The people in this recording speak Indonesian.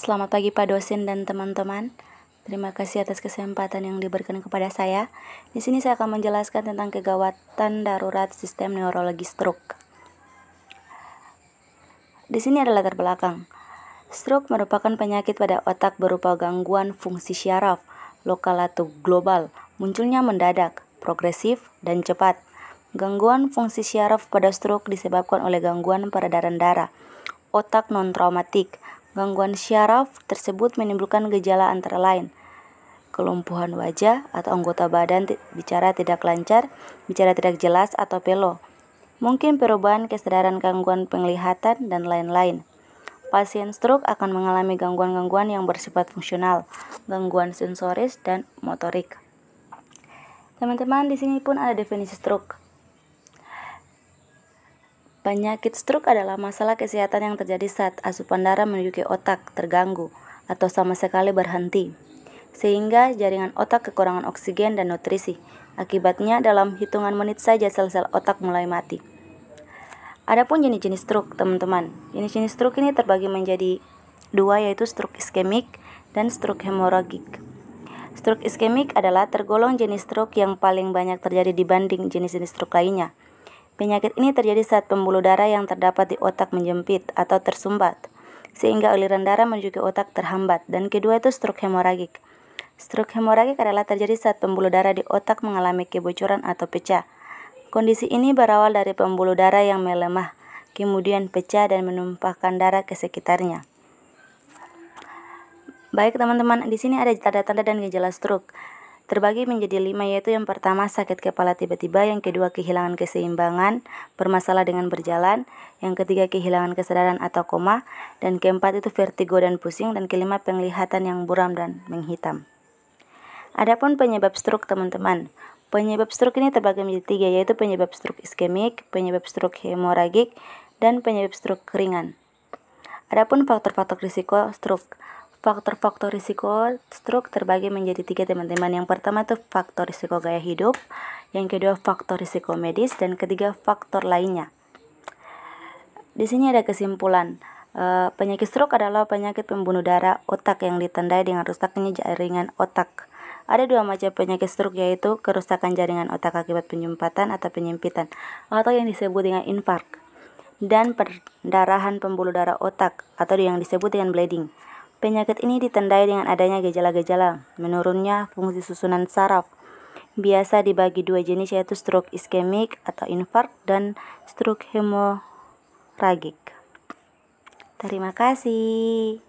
Selamat pagi Pak dosen dan teman-teman. Terima kasih atas kesempatan yang diberikan kepada saya. Di sini saya akan menjelaskan tentang kegawatan darurat sistem neurologi stroke. Di sini ada latar belakang. Stroke merupakan penyakit pada otak berupa gangguan fungsi syaraf, lokal atau global, munculnya mendadak, progresif, dan cepat. Gangguan fungsi syaraf pada stroke disebabkan oleh gangguan peredaran darah, otak non-traumatik. Gangguan syaraf tersebut menimbulkan gejala antara lain kelumpuhan wajah atau anggota badan bicara tidak lancar, bicara tidak jelas atau pelo. Mungkin perubahan kesadaran, gangguan penglihatan, dan lain-lain. Pasien stroke akan mengalami gangguan-gangguan yang bersifat fungsional, gangguan sensoris dan motorik. Teman-teman, di sini pun ada definisi stroke. Penyakit stroke adalah masalah kesehatan yang terjadi saat asupan darah menuju ke otak terganggu atau sama sekali berhenti, sehingga jaringan otak kekurangan oksigen dan nutrisi. Akibatnya dalam hitungan menit saja sel-sel otak mulai mati. Adapun jenis-jenis stroke, teman-teman. Jenis-jenis stroke ini terbagi menjadi dua, yaitu stroke iskemik dan stroke hemoragik. Stroke iskemik adalah tergolong jenis stroke yang paling banyak terjadi dibanding jenis-jenis stroke lainnya. Penyakit ini terjadi saat pembuluh darah yang terdapat di otak menjepit atau tersumbat, sehingga aliran darah menuju ke otak terhambat. Dan kedua itu stroke hemoragik. Stroke hemoragik adalah terjadi saat pembuluh darah di otak mengalami kebocoran atau pecah. Kondisi ini berawal dari pembuluh darah yang melemah, kemudian pecah dan menumpahkan darah ke sekitarnya. Baik teman-teman, di sini ada tanda-tanda dan gejala stroke. Terbagi menjadi 5, yaitu yang pertama sakit kepala tiba-tiba, yang kedua kehilangan keseimbangan, bermasalah dengan berjalan, yang ketiga kehilangan kesadaran atau koma, dan keempat itu vertigo dan pusing, dan kelima penglihatan yang buram dan menghitam. Adapun penyebab stroke, teman-teman. Penyebab stroke ini terbagi menjadi 3, yaitu penyebab stroke iskemik, penyebab stroke hemoragik, dan penyebab stroke ringan. Adapun faktor-faktor risiko stroke. Faktor-faktor risiko stroke terbagi menjadi 3, teman-teman. Yang pertama itu faktor risiko gaya hidup, yang kedua faktor risiko medis, dan ketiga faktor lainnya. Di sini ada kesimpulan. Penyakit stroke adalah penyakit pembunuh darah otak yang ditandai dengan rusaknya jaringan otak. Ada 2 macam penyakit stroke, yaitu kerusakan jaringan otak akibat penyumpatan atau penyempitan, atau yang disebut dengan infark, dan perdarahan pembuluh darah otak, atau yang disebut dengan bleeding. Penyakit ini ditandai dengan adanya gejala-gejala menurunnya fungsi susunan saraf. Biasa dibagi 2 jenis, yaitu stroke iskemik atau infark dan stroke hemoragik. Terima kasih.